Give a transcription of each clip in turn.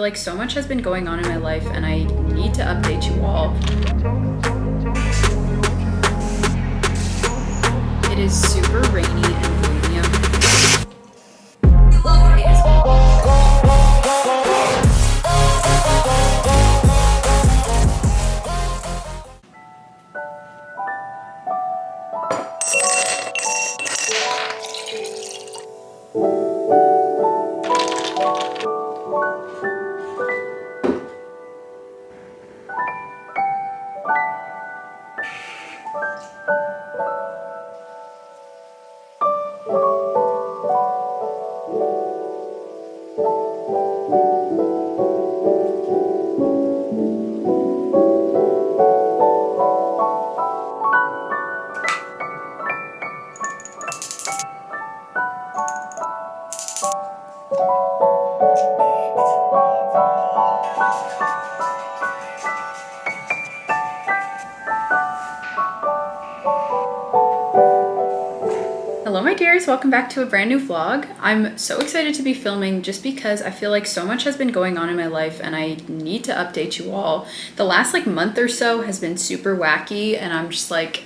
Like, so much has been going on in my life and I need to update you all. It is super rainy and gloomy out. Hello my dears, welcome back to a brand new vlog. I'm so excited to be filming just because I feel like so much has been going on in my life and I need to update you all. The last month or so has been super wacky and I'm just like,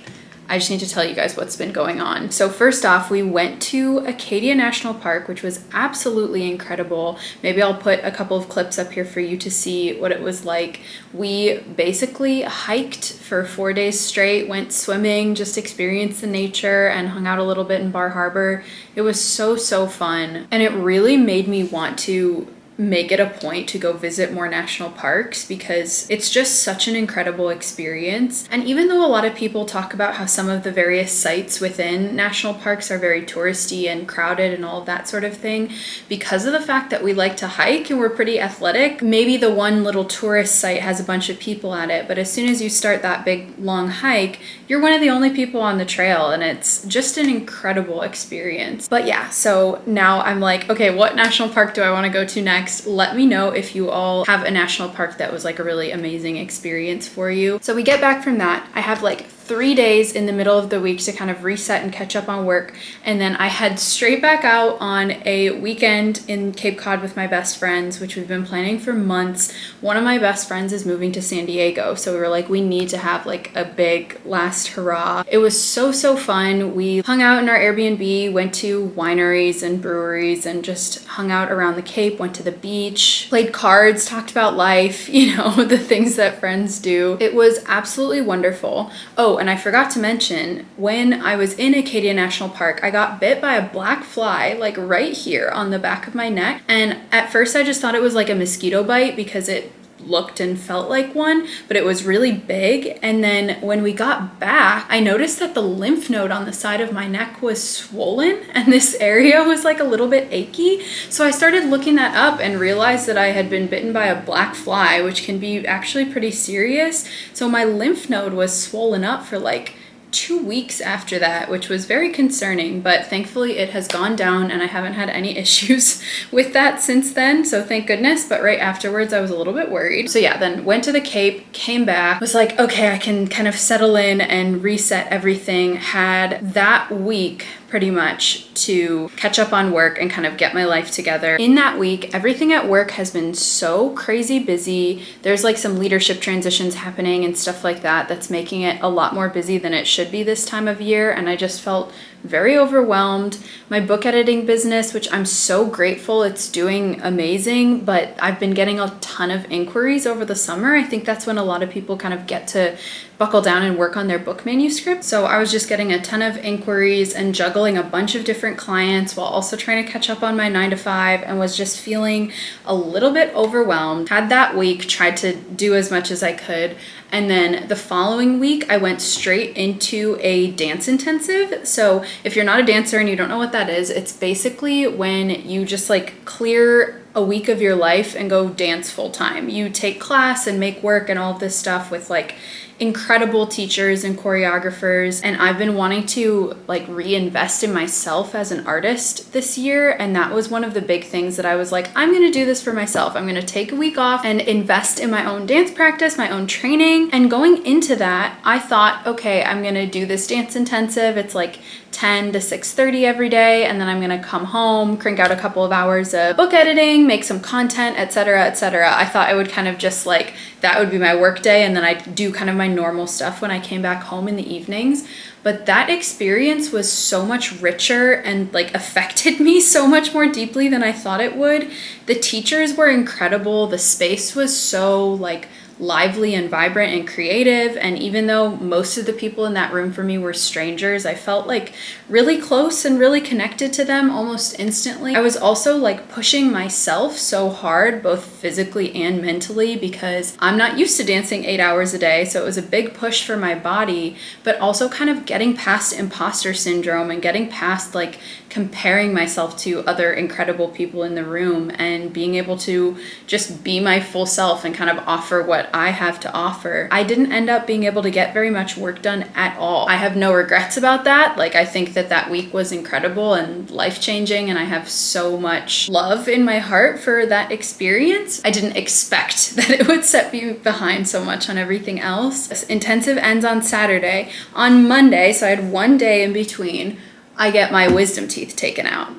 I just need to tell you guys what's been going on. So first off, we went to Acadia National Park, which was absolutely incredible. Maybe I'll put a couple of clips up here for you to see what it was like. We basically hiked for 4 days straight, went swimming, just experienced the nature and hung out a little bit in Bar Harbor. It was so fun. And it really made me want to make it a point to go visit more national parks because it's just such an incredible experience. And even though a lot of people talk about how some of the various sites within national parks are very touristy and crowded and all of that sort of thing, because of the fact that we like to hike and we're pretty athletic, maybe the one little tourist site has a bunch of people at it, but as soon as you start that big long hike, you're one of the only people on the trail and it's just an incredible experience. But yeah, so now I'm like, okay, what national park do I want to go to next? Let me know if you all have a national park that was like a really amazing experience for you. So we get back from that. I have like 3 days in the middle of the week to kind of reset and catch up on work. And then I head straight back out on a weekend in Cape Cod with my best friends, which we've been planning for months. One of my best friends is moving to San Diego. So we were like, we need to have like a big last hurrah. It was so fun. We hung out in our Airbnb, went to wineries and breweries and just hung out around the Cape, went to the beach, played cards, talked about life, you know, the things that friends do. It was absolutely wonderful. Oh, and I forgot to mention, when I was in Acadia National Park, I got bit by a black fly, like right here on the back of my neck. And at first I just thought it was like a mosquito bite because it looked and felt like one, but it was really big. And then when we got back, I noticed that the lymph node on the side of my neck was swollen and this area was like a little bit achy. So I started looking that up and realized that I had been bitten by a black fly, which can be actually pretty serious. So my lymph node was swollen up for like 2 weeks after that, which was very concerning, but thankfully it has gone down and I haven't had any issues with that since then, so thank goodness. But right afterwards I was a little bit worried. So yeah, then went to the Cape, came back, was like, okay, I can kind of settle in and reset everything. Had that week pretty much to catch up on work and kind of get my life together. In that week, everything at work has been so crazy busy. There's like some leadership transitions happening and stuff like that that's making it a lot more busy than it should be this time of year, and I just felt very overwhelmed. My book editing business, which I'm so grateful, it's doing amazing, but I've been getting a ton of inquiries over the summer. I think that's when a lot of people kind of get to buckle down and work on their book manuscript. So I was just getting a ton of inquiries and juggling a bunch of different clients while also trying to catch up on my 9 to 5 and was just feeling a little bit overwhelmed. Had that week, tried to do as much as I could. And then the following week, I went straight into a dance intensive. So if you're not a dancer and you don't know what that is, it's basically when you just like clear a week of your life and go dance full time. You take class and make work and all of this stuff with like incredible teachers and choreographers, and I've been wanting to like reinvest in myself as an artist this year, and that was one of the big things that I was like, I'm gonna do this for myself. I'm gonna take a week off and invest in my own dance practice, my own training. And going into that, I thought, okay, I'm gonna do this dance intensive. It's like 10 to 6:30 every day, and then I'm gonna come home, crank out a couple of hours of book editing, make some content, etc., etc. I thought I would kind of just like, that would be my work day, and then I'd do kind of my normal stuff when I came back home in the evenings. But that experience was so much richer and like affected me so much more deeply than I thought it would. The teachers were incredible. The space was so like lively and vibrant and creative, and even though most of the people in that room for me were strangers, I felt like really close and really connected to them almost instantly. I was also like pushing myself so hard, both physically and mentally, because I'm not used to dancing 8 hours a day, so it was a big push for my body, but also kind of getting past imposter syndrome and getting past like comparing myself to other incredible people in the room and being able to just be my full self and kind of offer what I have to offer. I didn't end up being able to get very much work done at all. I have no regrets about that. Like, I think that week was incredible and life-changing, and I have so much love in my heart for that experience. I didn't expect that it would set me behind so much on everything else. This intensive ends on Saturday. On Monday, so I had one day in between, I get my wisdom teeth taken out.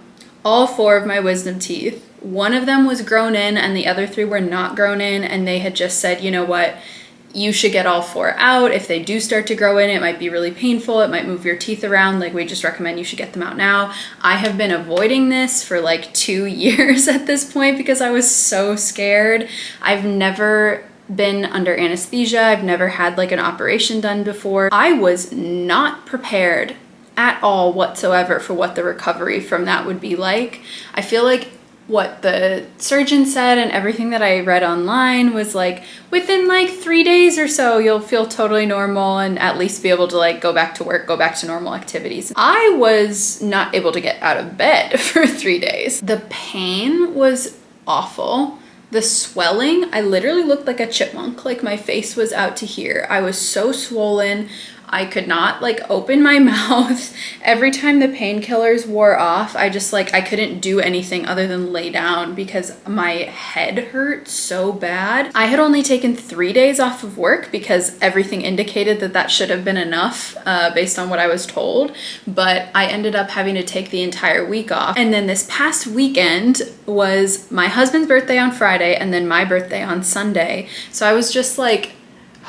All 4 of my wisdom teeth. One of them was grown in and the other 3 were not grown in, and they had just said, you know what, you should get all 4 out. If they do start to grow in, it might be really painful. It might move your teeth around. Like, we just recommend you should get them out now. I have been avoiding this for like 2 years at this point because I was so scared. I've never been under anesthesia. I've never had like an operation done before. I was not prepared at all whatsoever for what the recovery from that would be like. I feel like what the surgeon said and everything that I read online was like, within like 3 days or so, you'll feel totally normal and at least be able to like go back to work, go back to normal activities. I was not able to get out of bed for 3 days. The pain was awful. The swelling, I literally looked like a chipmunk. Like, my face was out to here. I was so swollen. I could not like open my mouth. Every time the painkillers wore off, I couldn't do anything other than lay down because my head hurt so bad. I had only taken 3 days off of work because everything indicated that should have been enough based on what I was told, but I ended up having to take the entire week off. And then this past weekend was my husband's birthday on Friday and then my birthday on Sunday. So I was just like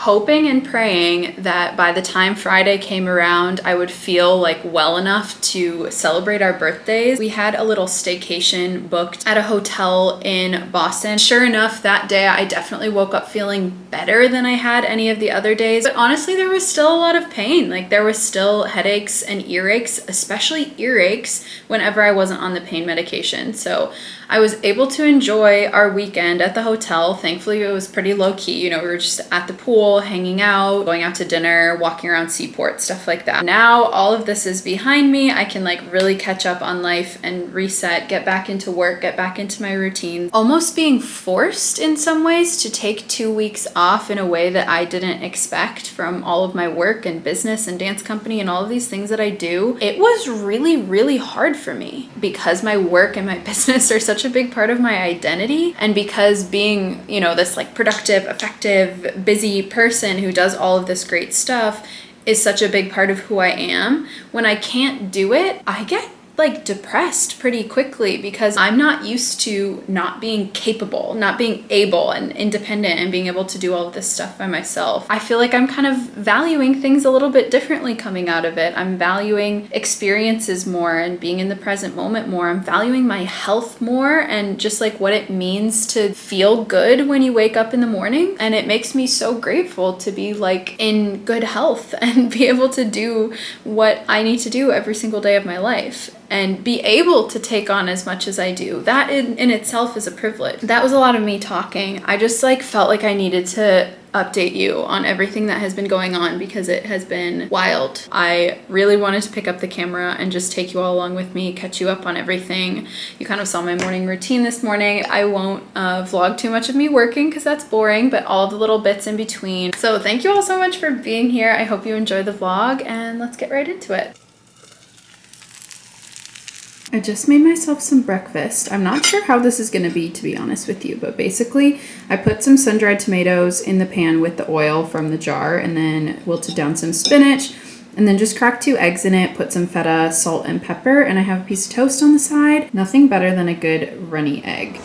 hoping and praying that by the time Friday came around, I would feel like well enough to celebrate our birthdays. We had a little staycation booked at a hotel in Boston. Sure enough, that day I definitely woke up feeling better than I had any of the other days. But honestly, there was still a lot of pain. Like, there was still headaches and earaches, especially earaches, whenever I wasn't on the pain medication. So I was able to enjoy our weekend at the hotel. Thankfully, it was pretty low key. You know, we were just at the pool, hanging out, going out to dinner, walking around Seaport, stuff like that. Now all of this is behind me. I can like really catch up on life and reset, get back into work, get back into my routine. Almost being forced in some ways to take 2 weeks off in a way that I didn't expect from all of my work and business and dance company and all of these things that I do. It was really, really hard for me because my work and my business are such a big part of my identity, and because being, you know, this like productive, effective, busy person who does all of this great stuff is such a big part of who I am. When I can't do it, I get like depressed pretty quickly because I'm not used to not being capable, not being able and independent and being able to do all of this stuff by myself. I feel like I'm kind of valuing things a little bit differently coming out of it. I'm valuing experiences more and being in the present moment more. I'm valuing my health more and just like what it means to feel good when you wake up in the morning. And it makes me so grateful to be like in good health and be able to do what I need to do every single day of my life. and be able to take on as much as I do. That in itself is a privilege. That was a lot of me talking. I just like felt like I needed to update you on everything that has been going on because it has been wild. I really wanted to pick up the camera and just take you all along with me, catch you up on everything. You kind of saw my morning routine this morning. I won't vlog too much of me working because that's boring, but all the little bits in between. So thank you all so much for being here. I hope you enjoy the vlog, and let's get right into it. I just made myself some breakfast. I'm not sure how this is going to be honest with you, but basically I put some sun-dried tomatoes in the pan with the oil from the jar, and then wilted down some spinach, and then just cracked 2 eggs in it, put some feta, salt, and pepper, and I have a piece of toast on the side. Nothing better than a good runny egg.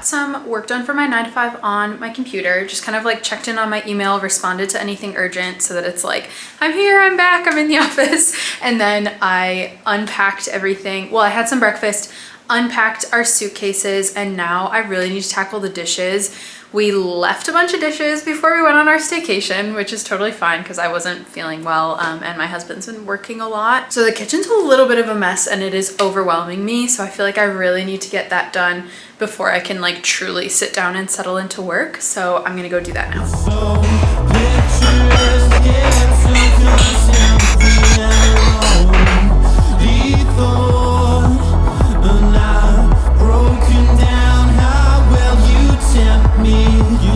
Some work done for my 9 to 5 on my computer, just kind of like checked in on my email, responded to anything urgent so that it's like, I'm here, I'm back, I'm in the office. And then I unpacked everything. Well, I had some breakfast, unpacked our suitcases, and now I really need to tackle the dishes. We left a bunch of dishes before we went on our staycation, which is totally fine because I wasn't feeling well and my husband's been working a lot. So the kitchen's a little bit of a mess and it is overwhelming me. So I feel like I really need to get that done before I can like truly sit down and settle into work. So I'm gonna go do that now.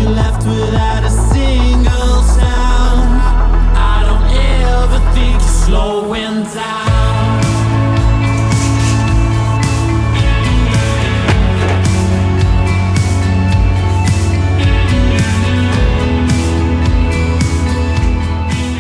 You left without a single sound. I don't ever think you're slowing down.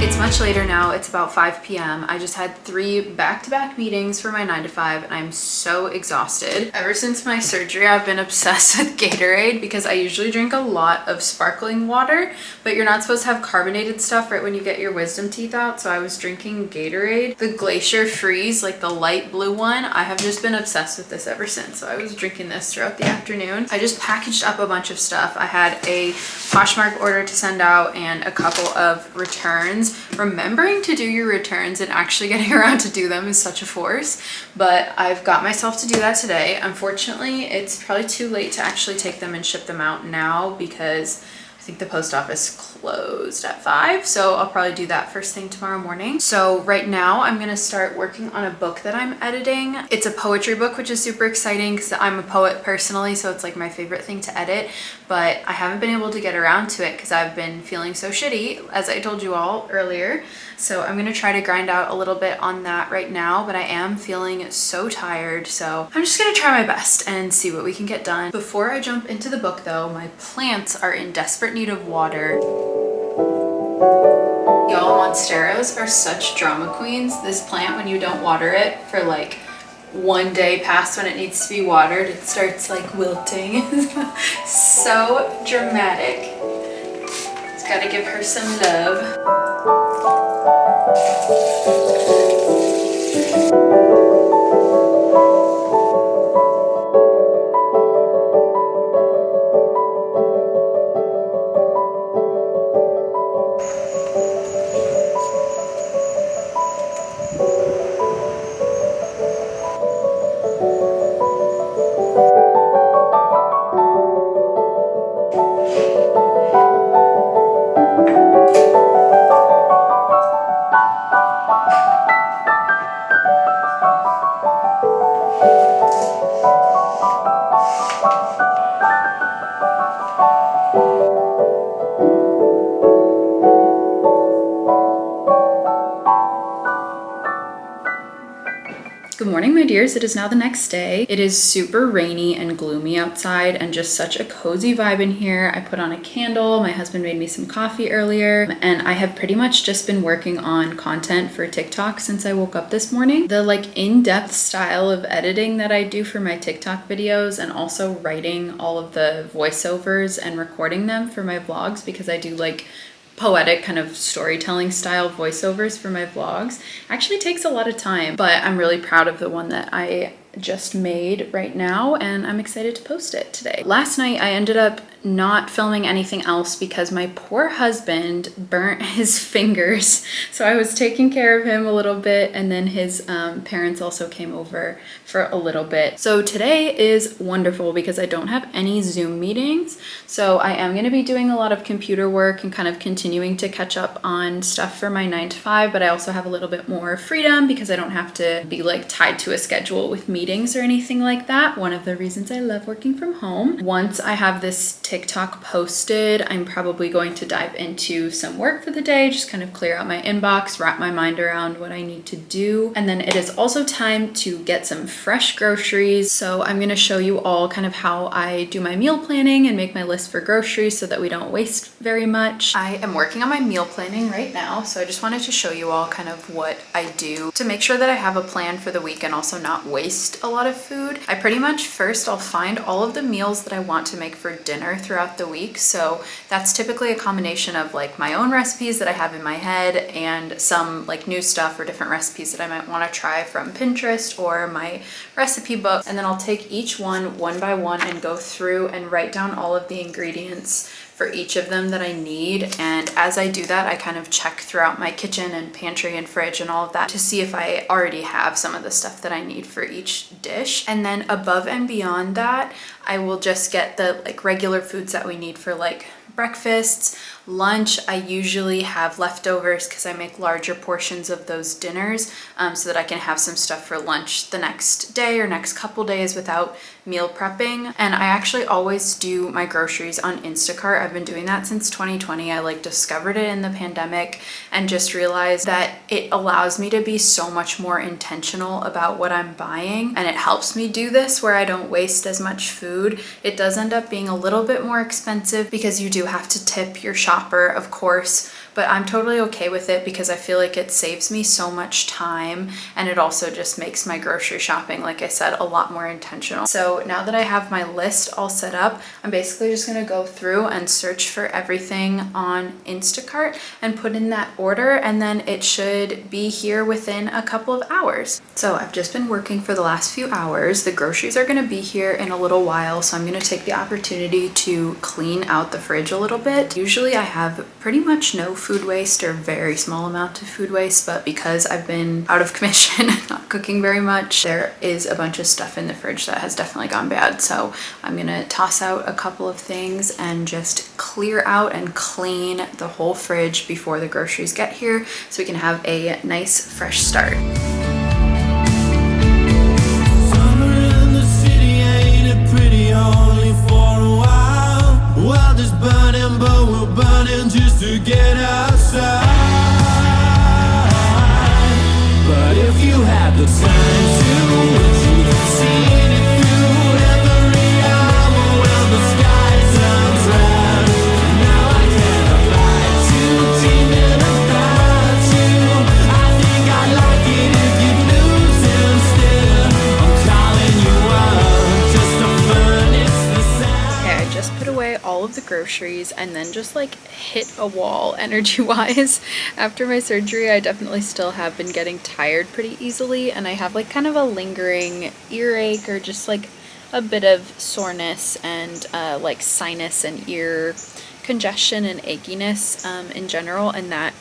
It's much later now. It's about 5 p.m. I just had 3 back-to-back meetings for my 9 to 5 and I'm so exhausted. Ever since my surgery, I've been obsessed with Gatorade because I usually drink a lot of sparkling water, but you're not supposed to have carbonated stuff right when you get your wisdom teeth out. So I was drinking Gatorade, the Glacier Freeze, like the light blue one. I have just been obsessed with this ever since. So I was drinking this throughout the afternoon. I just packaged up a bunch of stuff. I had a Poshmark order to send out and a couple of returns. Remembering to do your returns and actually getting around to do them is such a force, but I've got myself to do that today. Unfortunately, it's probably too late to actually take them and ship them out now because I think the post office closed at 5, so I'll probably do that first thing tomorrow morning. So right now I'm gonna start working on a book that I'm editing. It's a poetry book, which is super exciting because I'm a poet personally, so it's like my favorite thing to edit, but I haven't been able to get around to it because I've been feeling so shitty, as I told you all earlier. So I'm gonna try to grind out a little bit on that right now, but I am feeling so tired, so I'm just gonna try my best and see what we can get done. Before I jump into the book though, my plants are in desperate need of water. Y'all, monsteros are such drama queens. This plant, when you don't water it for like 1 day past when it needs to be watered, it starts like wilting. So dramatic. Just gotta give her some love. Good morning, my dears. It is now the next day. It is super rainy and gloomy outside and just such a cozy vibe in here. I put on a candle. My husband made me some coffee earlier, and I have pretty much just been working on content for TikTok since I woke up this morning. The like in-depth style of editing that I do for my TikTok videos, and also writing all of the voiceovers and recording them for my vlogs, because I do like poetic kind of storytelling style voiceovers for my vlogs, actually takes a lot of time, but I'm really proud of the one that I just made right now, and I'm excited to post it today. Last night I ended up not filming anything else because my poor husband burnt his fingers, so I was taking care of him a little bit, and then his parents also came over for a little bit. So today is wonderful because I don't have any Zoom meetings, so I am going to be doing a lot of computer work and kind of continuing to catch up on stuff for my 9 to 5, but I also have a little bit more freedom because I don't have to be like tied to a schedule with meetings or anything like that. One of the reasons I love working from home. Once I have this TikTok posted, I'm probably going to dive into some work for the day, just kind of clear out my inbox, wrap my mind around what I need to do. And then it is also time to get some fresh groceries. So I'm going to show you all kind of how I do my meal planning and make my list for groceries so that we don't waste very much. I am working on my meal planning right now, so I just wanted to show you all kind of what I do to make sure that I have a plan for the week and also not waste a lot of food. I pretty much first I'll find all of the meals that I want to make for dinner throughout the week. So that's typically a combination of like my own recipes that I have in my head and some like new stuff or different recipes that I might want to try from Pinterest or my recipe book. And then I'll take each one by one and go through and write down all of the ingredients for each of them that I need. And as I do that, I kind of check throughout my kitchen and pantry and fridge and all of that to see if I already have some of the stuff that I need for each dish. And then above and beyond that, I will just get the like regular foods that we need for like breakfasts, lunch. I usually have leftovers because I make larger portions of those dinners, so that I can have some stuff for lunch the next day or next couple days without meal prepping. And I actually always do my groceries on Instacart. I've been doing that since 2020. I like discovered it in the pandemic and just realized that it allows me to be so much more intentional about what I'm buying, and it helps me do this where I don't waste as much food. It does end up being a little bit more expensive because you do have to tip your shopper, of course, but I'm totally okay with it because I feel like it saves me so much time, and it also just makes my grocery shopping, like I said, a lot more intentional. So now that I have my list all set up, I'm basically just gonna go through and search for everything on Instacart and put in that order, and then it should be here within a couple of hours. So I've just been working for the last few hours. The groceries are gonna be here in a little while, so I'm gonna take the opportunity to clean out the fridge a little bit. Usually I have pretty much no food waste or very small amount of food waste, but because I've been out of commission and not cooking very much, there is a bunch of stuff in the fridge that has definitely gone bad. So I'm gonna toss out a couple of things and just clear out and clean the whole fridge before the groceries get here so we can have a nice fresh start. Summer in the city, ain't it pretty? Only for a while. World is burning, but we're burning just to get outside. But if you had the time to, would you have seen it through every hour when the sky turns red? Now I can't apply to dreaming about you. I think I'd like it if you lose instead. I'm calling you up just to furnish the sound. Okay, I just put away all of the groceries and then just like hit a wall energy wise. After my surgery, I definitely still have been getting tired pretty easily, and I have like kind of a lingering earache or just like a bit of soreness and like sinus and ear congestion and achiness in general, and that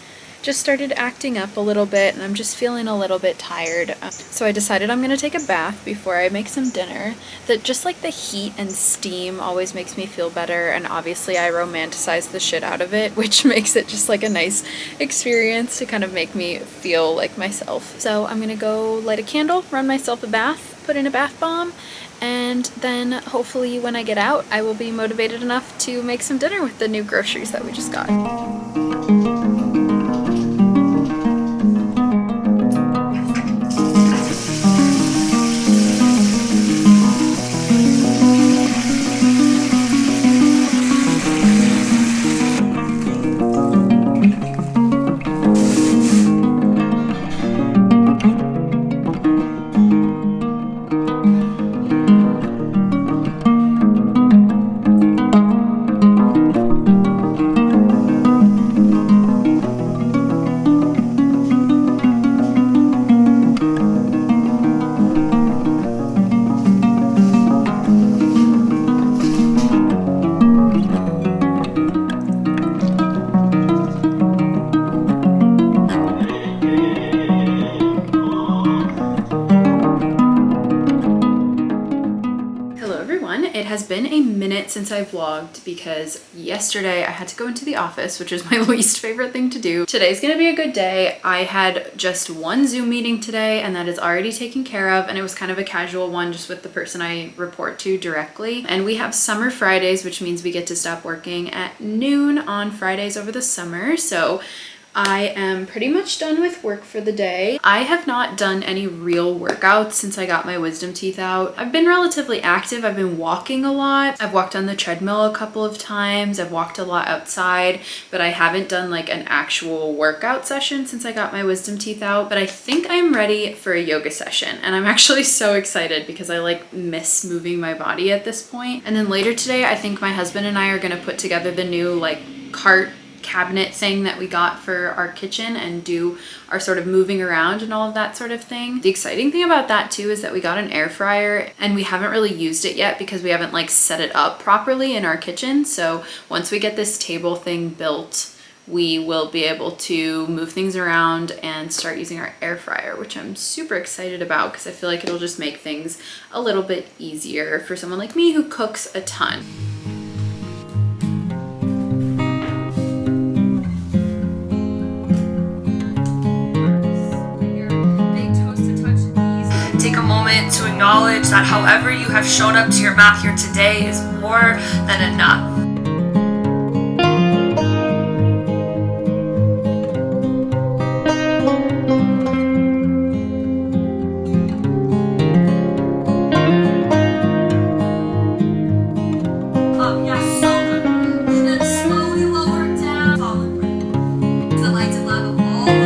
just started acting up a little bit, and I'm just feeling a little bit tired. So I decided I'm gonna take a bath before I make some dinner. That just like the heat and steam always makes me feel better, and obviously I romanticize the shit out of it, which makes it just like a nice experience to kind of make me feel like myself. So I'm gonna go light a candle, run myself a bath, put in a bath bomb, and then hopefully when I get out I will be motivated enough to make some dinner with the new groceries that we just got. has been a minute since I vlogged because yesterday I had to go into the office, which is my least favorite thing to do. Today's gonna be a good day. I had just one Zoom meeting today and that is already taken care of, and it was kind of a casual one just with the person I report to directly. And we have summer Fridays, which means we get to stop working at noon on Fridays over the summer. So I am pretty much done with work for the day. I have not done any real workouts since I got my wisdom teeth out. I've been relatively active. I've been walking a lot. I've walked on the treadmill a couple of times. I've walked a lot outside, but I haven't done like an actual workout session since I got my wisdom teeth out. But I think I'm ready for a yoga session, and I'm actually so excited because I like miss moving my body at this point. And then later today, I think my husband and I are gonna put together the new like cart cabinet thing that we got for our kitchen and do our sort of moving around and all of that sort of thing. The exciting thing about that too is that we got an air fryer and we haven't really used it yet because we haven't like set it up properly in our kitchen. So once we get this table thing built, we will be able to move things around and start using our air fryer, which I'm super excited about because I feel like it'll just make things a little bit easier for someone like me who cooks a ton. Take a moment to acknowledge that however you have shown up to your mat here today is more than enough. Yes, so good. And then slowly lower down, follow to the lights and love of all of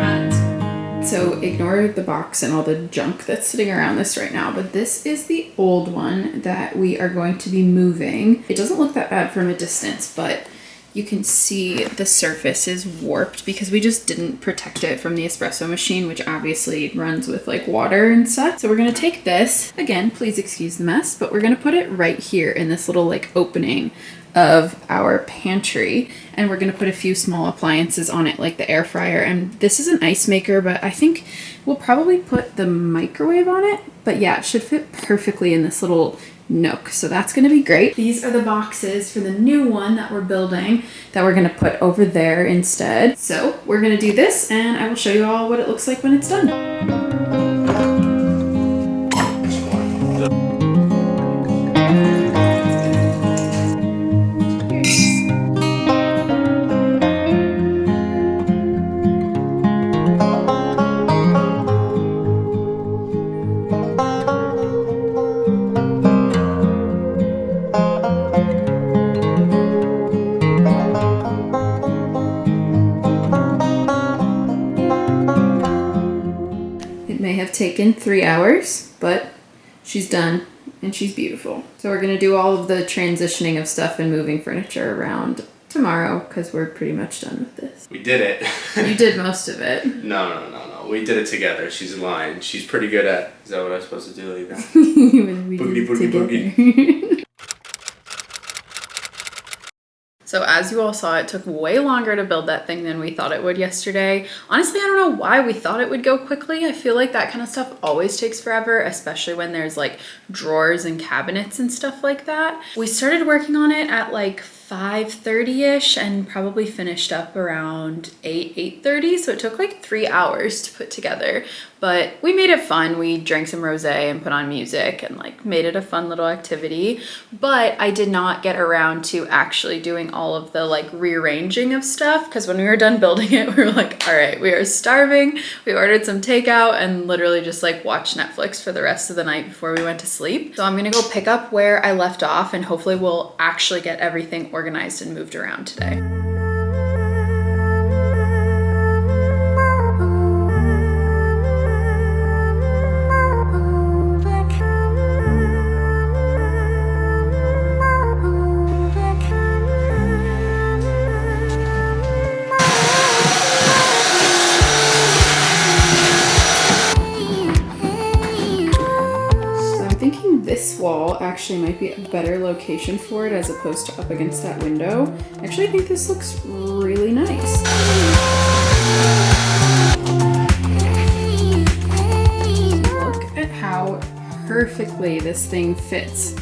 gratitude. So ignore the box and all the junk that's sitting around this right now, but this is the old one that we are going to be moving. It doesn't look that bad from a distance, but you can see the surface is warped because we just didn't protect it from the espresso machine, which obviously runs with like water and stuff. So we're gonna take this, again, please excuse the mess, but we're gonna put it right here in this little like opening of our pantry, and we're gonna put a few small appliances on it like the air fryer. And this is an ice maker, but I think we'll probably put the microwave on it. But yeah, it should fit perfectly in this little nook, so that's gonna be great. These are the boxes for the new one that we're building that we're gonna put over there instead. So we're gonna do this and I will show you all what it looks like when it's done. Taken 3 hours, but she's done and she's beautiful. So we're gonna do all of the transitioning of stuff and moving furniture around tomorrow because we're pretty much done with this. We did it. You did most of it. No. We did it together. She's lying. She's pretty good at. Is that what I was supposed to do like that? We Boogie, did boogie, it boogie. together. So as you all saw, it took way longer to build that thing than we thought it would yesterday. Honestly, I don't know why we thought it would go quickly. I feel like that kind of stuff always takes forever, especially when there's like drawers and cabinets and stuff like that. We started working on it at like 5:30ish and probably finished up around 8:30. So it took like 3 hours to put together, but we made it fun. We drank some rosé and put on music and like made it a fun little activity. But I did not get around to actually doing all of the like rearranging of stuff because when we were done building it, we were like, all right, we are starving. We ordered some takeout and literally just like watched Netflix for the rest of the night before we went to sleep. So I'm gonna go pick up where I left off and hopefully we'll actually get everything organized and moved around today. This wall actually might be a better location for it as opposed to up against that window. Actually, I think this looks really nice. Look at how perfectly this thing fits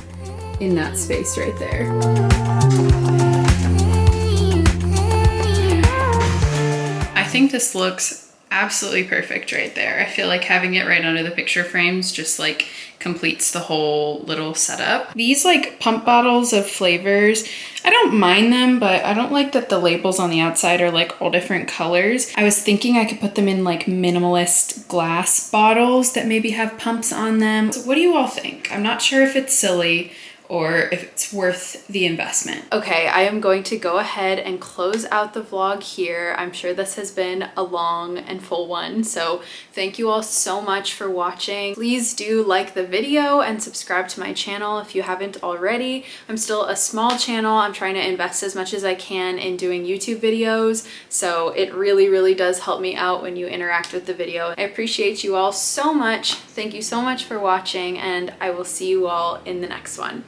in that space right there. I think this looks absolutely perfect right there. I feel like having it right under the picture frames just like completes the whole little setup. These like pump bottles of flavors, I don't mind them, but I don't like that the labels on the outside are like all different colors. I was thinking I could put them in like minimalist glass bottles that maybe have pumps on them. So what do you all think? I'm not sure if it's silly or if it's worth the investment. Okay, I am going to go ahead and close out the vlog here. I'm sure this has been a long and full one, so thank you all so much for watching. Please do like the video and subscribe to my channel if you haven't already. I'm still a small channel. I'm trying to invest as much as I can in doing YouTube videos, so it really does help me out when you interact with the video. I appreciate you all so much. Thank you so much for watching, and I will see you all in the next one.